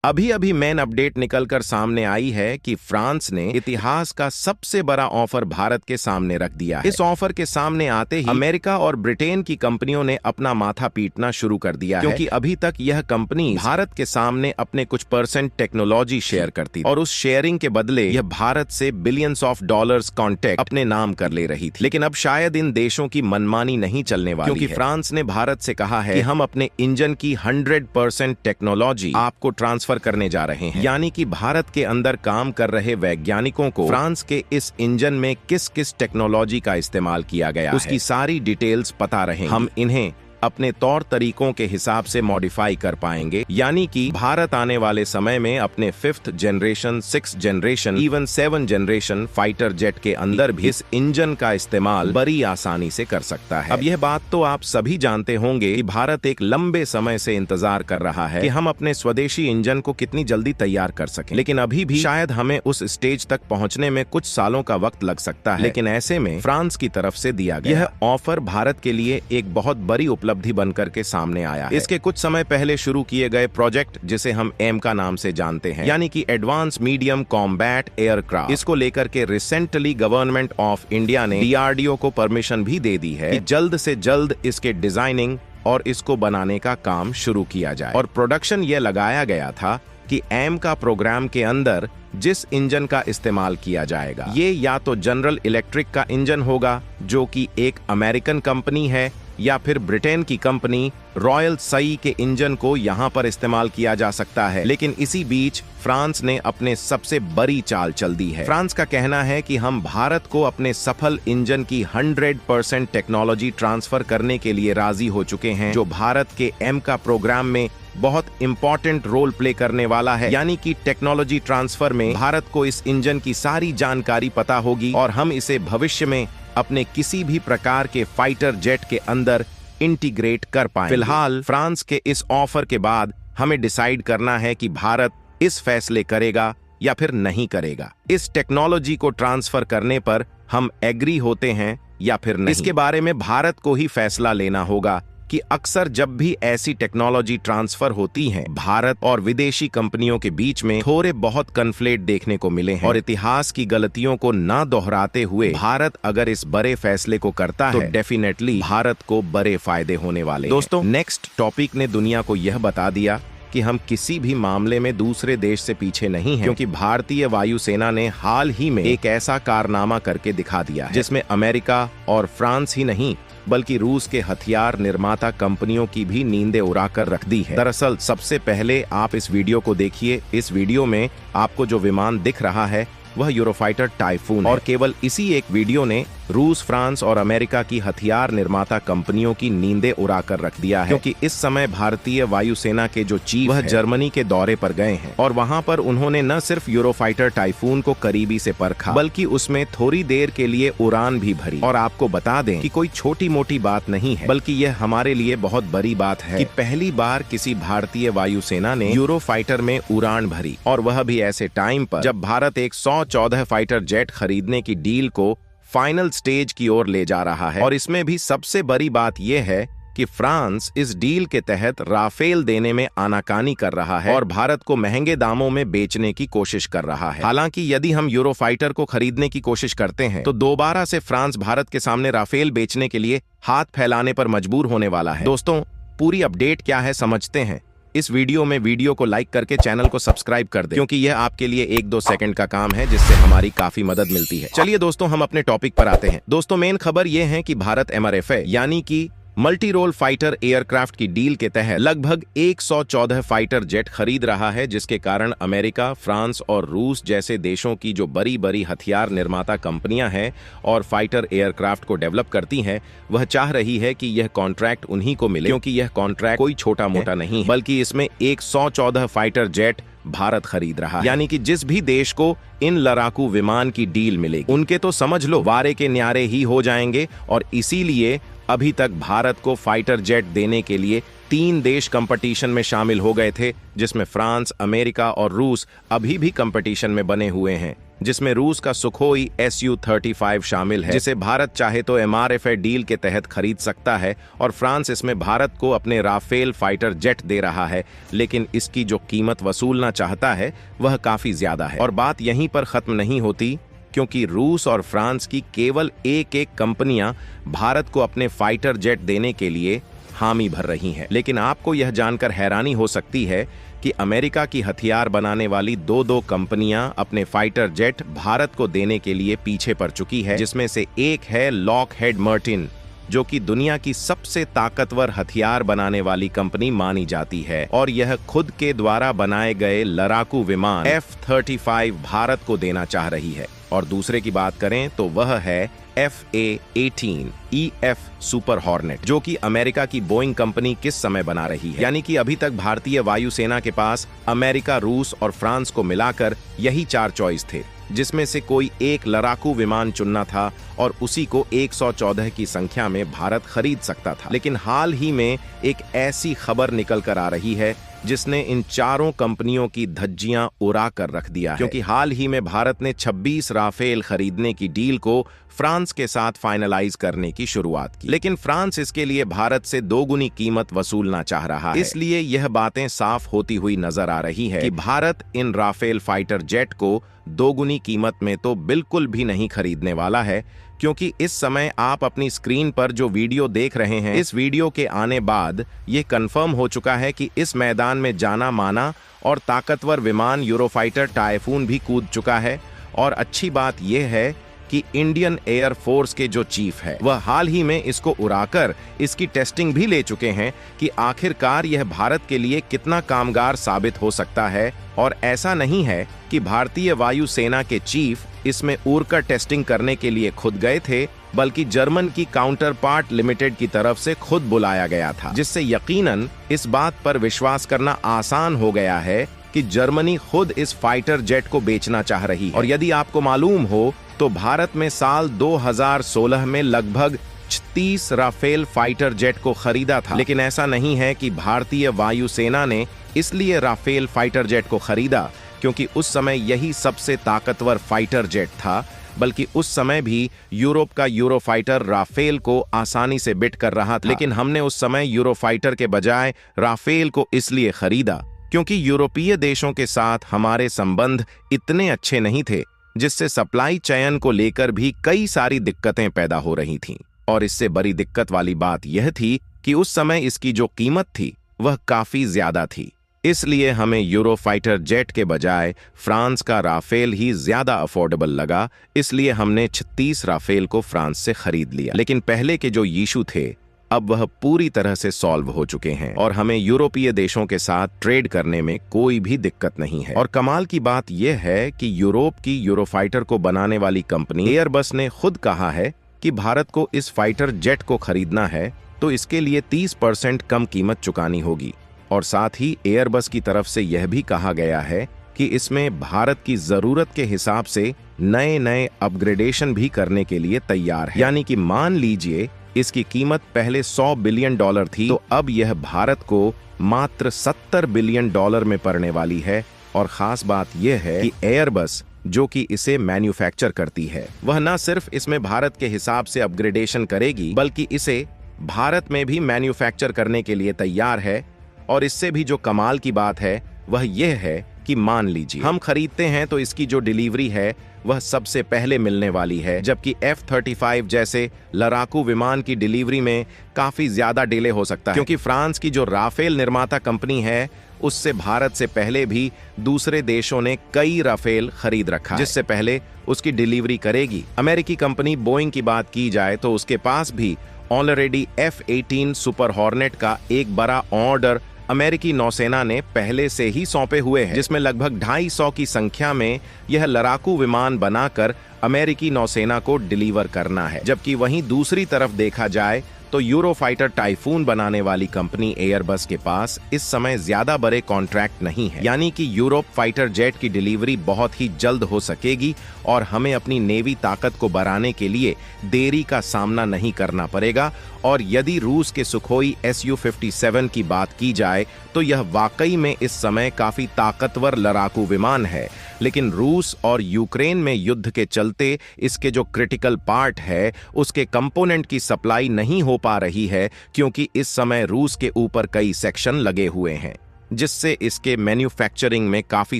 अभी अभी main update निकलकर सामने आई है कि फ्रांस ने इतिहास का सबसे बड़ा ऑफर भारत के सामने रख दिया है। इस ऑफर के सामने आते ही अमेरिका और ब्रिटेन की कंपनियों ने अपना माथा पीटना शुरू कर दिया है, क्योंकि अभी तक यह कंपनी भारत के सामने अपने कुछ परसेंट टेक्नोलॉजी शेयर करती और उस शेयरिंग के बदले यह भारत से बिलियंस ऑफ डॉलर्स कॉन्ट्रैक्ट अपने नाम कर ले रही थी। लेकिन अब शायद इन देशों की मनमानी नहीं चलने वाली, क्योंकि फ्रांस ने भारत से कहा है कि हम अपने इंजन की 100% टेक्नोलॉजी आपको ट्रांसफर करने जा रहे हैं। यानी कि भारत के अंदर काम कर रहे वैज्ञानिकों को फ्रांस के इस इंजन में किस किस टेक्नोलॉजी का इस्तेमाल किया गया है उसकी सारी डिटेल्स पता रहेंगी। हम इन्हें अपने तौर तरीकों के हिसाब से मॉडिफाई कर पाएंगे, यानी कि भारत आने वाले समय में अपने 5th generation, 6th generation, even 7th generation fighter jet के अंदर भी इस इंजन का इस्तेमाल बड़ी आसानी से कर सकता है। अब यह बात तो आप सभी जानते होंगे कि भारत एक लंबे समय से इंतजार कर रहा है कि हम अपने स्वदेशी इंजन को कितनी जल्दी तैयार कर सकें, लेकिन अभी भी शायद हमें उस स्टेज तक पहुंचने में कुछ सालों का वक्त लग सकता है। लेकिन ऐसे में फ्रांस की तरफ से दिया गया यह ऑफर भारत के लिए एक बहुत बड़ी उपलब्धि बनकर के सामने आया है। इसके कुछ समय पहले शुरू किए गए प्रोजेक्ट, जिसे हम एम का नाम से जानते हैं, यानी कि एडवांस मीडियम कॉम्बैट एयरक्राफ्ट, इसको लेकर के रिसेंटली गवर्नमेंट ऑफ इंडिया ने डीआरडीओ को परमिशन भी दे दी है कि जल्द से जल्द इसके डिजाइनिंग और इसको बनाने का काम शुरू किया जाए। और प्रोडक्शन यह लगाया गया था कि एम का प्रोग्राम के अंदर जिस इंजन का इस्तेमाल किया जाएगा ये या तो जनरल इलेक्ट्रिक का इंजन होगा, जो कि एक अमेरिकन कंपनी है, या फिर ब्रिटेन की कंपनी रॉयल सई के इंजन को यहां पर इस्तेमाल किया जा सकता है। लेकिन इसी बीच फ्रांस ने अपने सबसे बड़ी चाल चल दी है। फ्रांस का कहना है कि हम भारत को अपने सफल इंजन की 100% टेक्नोलॉजी ट्रांसफर करने के लिए राजी हो चुके हैं, जो भारत के एम का प्रोग्राम में बहुत इंपॉर्टेंट रोल प्ले करने वाला है। यानी कि टेक्नोलॉजी ट्रांसफर में भारत को इस इंजन की सारी जानकारी पता होगी और हम इसे भविष्य में अपने किसी भी प्रकार के फाइटर जेट के अंदर इंटीग्रेट कर पाएंगे। फिलहाल फ्रांस के इस ऑफर के बाद हमें डिसाइड करना है कि भारत इस फैसले करेगा या फिर नहीं करेगा। इस टेक्नोलॉजी को ट्रांसफर करने पर हम एग्री होते हैं या फिर नहीं। इसके बारे में भारत को ही फैसला लेना होगा कि अक्सर जब भी ऐसी टेक्नोलॉजी ट्रांसफर होती है, भारत और विदेशी कंपनियों के बीच में थोड़े बहुत कन्फ्लिक्ट देखने को मिले हैं। और इतिहास की गलतियों को ना दोहराते हुए भारत अगर इस बड़े फैसले को करता है तो डेफिनेटली भारत को बड़े फायदे होने वाले हैं। दोस्तों, नेक्स्ट टॉपिक ने दुनिया को यह बता दिया कि हम किसी भी मामले में दूसरे देश से पीछे नहीं हैं, क्योंकि भारतीय वायुसेना ने हाल ही में एक ऐसा कारनामा करके दिखा दिया है जिसमें अमेरिका और फ्रांस ही नहीं बल्कि रूस के हथियार निर्माता कंपनियों की भी नींदें उड़ाकर रख दी है। दरअसल सबसे पहले आप इस वीडियो को देखिए। इस वीडियो में आपको जो विमान दिख रहा है वह यूरोफाइटर टाइफून, और केवल इसी एक वीडियो ने रूस, फ्रांस और अमेरिका की हथियार निर्माता कंपनियों की नींदें उड़ाकर रख दिया है, क्योंकि इस समय भारतीय वायुसेना के जो चीफ वह जर्मनी के दौरे पर गए हैं और वहां पर उन्होंने न सिर्फ यूरोफाइटर टाइफून को करीबी से परखा, बल्कि उसमें थोड़ी देर के लिए उड़ान भी भरी। और आपको बता दें कि कोई छोटी मोटी बात नहीं है, बल्कि यह हमारे लिए बहुत बड़ी बात है कि पहली बार किसी भारतीय वायुसेना ने यूरोफाइटर में उड़ान भरी, और वह भी ऐसे टाइम पर जब भारत एक 114 फाइटर जेट खरीदने की डील को फाइनल स्टेज की ओर ले जा रहा है। और इसमें भी सबसे बड़ी बात यह है कि फ्रांस इस डील के तहत राफेल देने में आनाकानी कर रहा है और भारत को महंगे दामों में बेचने की कोशिश कर रहा है। हालांकि यदि हम यूरोफाइटर को खरीदने की कोशिश करते हैं तो दोबारा से फ्रांस भारत के सामने राफेल बेचने के लिए हाथ फैलाने पर मजबूर होने वाला है। दोस्तों, पूरी अपडेट क्या है समझते हैं। इस वीडियो में वीडियो को लाइक करके चैनल को सब्सक्राइब कर दें, क्योंकि यह आपके लिए 1-2 सेकंड का काम है जिससे हमारी काफी मदद मिलती है। चलिए दोस्तों, हम अपने टॉपिक पर आते हैं। दोस्तों, मेन खबर यह है कि भारत MRFA यानी कि मल्टी रोल फाइटर एयरक्राफ्ट की डील के तहत लगभग 114 फाइटर जेट खरीद रहा है, जिसके कारण अमेरिका, फ्रांस और रूस जैसे देशों की जो बड़ी बड़ी हथियार निर्माता कंपनियां हैं और फाइटर एयरक्राफ्ट को डेवलप करती हैं, वह चाह रही है कि यह कॉन्ट्रैक्ट उन्हीं को मिले, क्योंकि यह कॉन्ट्रैक्ट कोई छोटा मोटा नहीं, बल्कि इसमें 114 फाइटर जेट भारत खरीद रहा है। यानी कि जिस भी देश को इन लड़ाकू विमान की डील मिलेगी, उनके तो समझ लो वारे के न्यारे ही हो जाएंगे। और इसीलिए अभी तक भारत को फाइटर जेट देने के लिए 3 देश कंपटीशन में शामिल हो गए थे, जिसमें फ्रांस, अमेरिका और रूस अभी भी कंपटीशन में बने हुए हैं, जिसमें रूस का सुखोई Su-35 शामिल है, जिसे भारत चाहे तो MRFA डील के तहत खरीद सकता है, और फ्रांस इसमें भारत को अपने राफेल फाइटर जेट दे रहा है, लेकिन इसकी जो कीमत वसूलना चाहता है वह काफी ज्यादा है। और बात यहीं पर खत्म नहीं होती, क्योंकि रूस और फ्रांस की केवल एक कंपनियां भारत को अपने फाइटर जेट देने के लिए हामी भर रही हैं। लेकिन आपको यह जानकर हैरानी हो सकती है कि अमेरिका की हथियार बनाने वाली दो कंपनियां अपने फाइटर जेट भारत को देने के लिए पीछे पड़ चुकी है, जिसमें से एक है लॉकहेड मार्टिन, जो कि दुनिया की सबसे ताकतवर हथियार बनाने वाली कंपनी मानी जाती है, और यह खुद के द्वारा बनाए गए लड़ाकू विमान F-35 भारत को देना चाह रही है। और दूसरे की बात करें तो वह है FA-18EF सुपर हॉर्नेट, जो कि अमेरिका की बोइंग कंपनी किस समय बना रही है। यानी कि अभी तक भारतीय वायुसेना के पास अमेरिका, रूस और फ्रांस को मिलाकर यही 4 चॉइस थे, जिसमें से कोई एक लड़ाकू विमान चुनना था, और उसी को 114 की संख्या में भारत खरीद सकता था। लेकिन हाल ही में एक ऐसी खबर निकल कर आ रही है जिसने इन चारों कंपनियों की धज्जियां उड़ा कर रख दिया है, क्योंकि हाल ही में भारत ने 26 राफेल खरीदने की डील को फ्रांस के साथ फाइनलाइज करने की शुरुआत की। लेकिन फ्रांस इसके लिए भारत से 2 गुनी कीमत वसूलना चाह रहा है। इसलिए यह बातें साफ होती हुई नजर आ रही है कि भारत इन राफेल फाइटर जेट को 2 गुनी कीमत में तो बिल्कुल भी नहीं खरीदने वाला है, क्योंकि इस समय आप अपनी स्क्रीन पर जो वीडियो देख रहे हैं, इस वीडियो के आने बाद ये कंफर्म हो चुका है कि इस मैदान में जाना माना और ताकतवर विमान यूरोफाइटर टाइफून भी कूद चुका है। और अच्छी बात यह है कि इंडियन एयर फोर्स के जो चीफ है वह हाल ही में इसको उड़ाकर इसकी टेस्टिंग भी ले चुके हैं कि आखिरकार यह भारत के लिए कितना कामगार साबित हो सकता है। और ऐसा नहीं है कि भारतीय वायुसेना के चीफ इसमें उड़कर टेस्टिंग करने के लिए खुद गए थे, बल्कि जर्मन की काउंटर पार्ट लिमिटेड की तरफ से खुद बुलाया गया था, जिससे यकीनन इस बात पर विश्वास करना आसान हो गया है कि जर्मनी खुद इस फाइटर जेट को बेचना चाह रही है। और यदि आपको मालूम हो तो भारत में साल 2016 में लगभग 36 राफेल फाइटर जेट को खरीदा था। लेकिन ऐसा नहीं है कि भारतीय वायुसेना ने इसलिए राफेल फाइटर जेट को खरीदा क्योंकि उस समय यही सबसे ताकतवर फाइटर जेट था, बल्कि उस समय भी यूरोप का यूरोफाइटर राफेल को आसानी से बिट कर रहा था। लेकिन हमने उस समय यूरोफाइटर के बजाय राफेल को इसलिए खरीदा क्योंकि यूरोपीय देशों के साथ हमारे संबंध इतने अच्छे नहीं थे, जिससे सप्लाई चेन को लेकर भी कई सारी दिक्कतें पैदा हो रही थीं। और इससे बड़ी दिक्कत वाली बात यह थी कि उस समय इसकी जो कीमत थी वह काफी ज्यादा थी। इसलिए हमें यूरोफाइटर जेट के बजाय फ्रांस का राफेल ही ज्यादा अफोर्डेबल लगा, इसलिए हमने 36 राफेल को फ्रांस से खरीद लिया। लेकिन पहले के जो इशू थे अब वह पूरी तरह से सॉल्व हो चुके हैं और हमें यूरोपीय देशों के साथ ट्रेड करने में कोई भी दिक्कत नहीं है। और कमाल की बात यह है कि यूरोप की यूरोफाइटर को बनाने वाली कंपनी एयरबस ने खुद कहा है कि भारत को इस फाइटर जेट को खरीदना है तो इसके लिए 30% कम कीमत चुकानी होगी। और साथ ही एयरबस की तरफ से यह भी कहा गया है कि इसमें भारत की जरूरत के हिसाब से नए अपग्रेडेशन भी करने के लिए तैयार है। यानी कि मान लीजिए इसकी कीमत पहले $100 बिलियन थी, तो अब यह भारत को मात्र $70 बिलियन में पड़ने वाली है। और खास बात यह है कि एयरबस जो कि इसे मैन्युफैक्चर करती है, वह न सिर्फ इसमें भारत के हिसाब से अपग्रेडेशन करेगी, बल्कि इसे भारत में भी मैन्युफैक्चर करने के लिए तैयार है। और इससे भी जो कमाल की बात है वह यह है कि मान लीजिए हम खरीदते हैं तो इसकी जो डिलीवरी है वह सबसे पहले मिलने वाली है, जबकि F-35 जैसे लड़ाकू विमान की डिलीवरी में काफी ज्यादा डिले हो सकता है, क्योंकि फ्रांस की जो राफेल निर्माता कंपनी है उससे भारत से पहले भी दूसरे देशों ने कई राफेल खरीद रखा है, जिससे पहले उसकी डिलीवरी करेगी। अमेरिकी कंपनी बोइंग की बात की जाए तो उसके पास भी ऑलरेडी F-18 सुपर हॉर्नेट का एक बड़ा ऑर्डर अमेरिकी नौसेना ने पहले से ही सौंपे हुए हैं, जिसमें लगभग 250 की संख्या में यह लड़ाकू विमान बनाकर अमेरिकी नौसेना को डिलीवर करना है। जबकि वहीं दूसरी तरफ देखा जाए तो यूरोफाइटर टाइफून बनाने वाली कंपनी एयरबस के पास इस समय ज्यादा बड़े कॉन्ट्रैक्ट नहीं है, यानी कि यूरोप फाइटर जेट की डिलीवरी बहुत ही जल्द हो सकेगी और हमें अपनी नेवी ताकत को बढ़ाने के लिए देरी का सामना नहीं करना पड़ेगा। और यदि रूस के सुखोई Su-57 की बात की जाए तो यह वाकई में इस समय काफी ताकतवर लड़ाकू विमान है, लेकिन रूस और यूक्रेन में युद्ध के चलते इसके जो क्रिटिकल पार्ट है उसके कंपोनेंट की सप्लाई नहीं हो पा रही है, क्योंकि इस समय रूस के ऊपर कई सेक्शन लगे हुए हैं जिससे इसके मैन्युफैक्चरिंग में काफी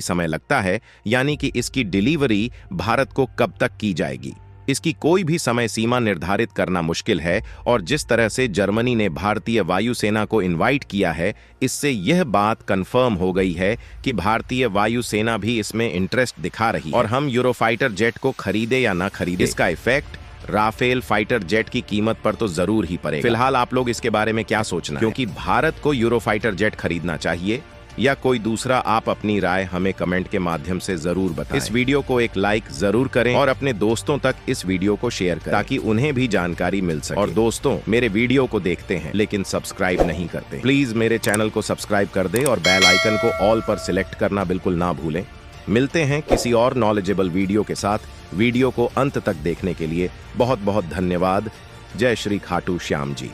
समय लगता है, यानी कि इसकी डिलीवरी भारत को कब तक की जाएगी इसकी कोई भी समय सीमा निर्धारित करना मुश्किल है। और जिस तरह से जर्मनी ने भारतीय वायुसेना को इनवाइट किया है, इससे यह बात कंफर्म हो गई है कि भारतीय वायुसेना भी इसमें इंटरेस्ट दिखा रही है। और हम यूरोफाइटर जेट को खरीदे या ना खरीदे, इसका इफेक्ट राफेल फाइटर जेट की कीमत पर तो जरूर ही पड़ेगा। फिलहाल आप लोग इसके बारे में क्या सोचना है? क्योंकि भारत को यूरोफाइटर जेट खरीदना चाहिए या कोई दूसरा, आप अपनी राय हमें कमेंट के माध्यम से जरूर बताएं। इस वीडियो को एक लाइक जरूर करें और अपने दोस्तों तक इस वीडियो को शेयर करें ताकि उन्हें भी जानकारी मिल सके। और दोस्तों, मेरे वीडियो को देखते हैं लेकिन सब्सक्राइब नहीं करते, प्लीज मेरे चैनल को सब्सक्राइब कर दे और बेल आइकन को ऑल पर सिलेक्ट करना बिल्कुल ना भूलें। मिलते हैं किसी और नॉलेजेबल वीडियो के साथ। वीडियो को अंत तक देखने के लिए बहुत बहुत धन्यवाद। जय श्री खाटू श्याम जी।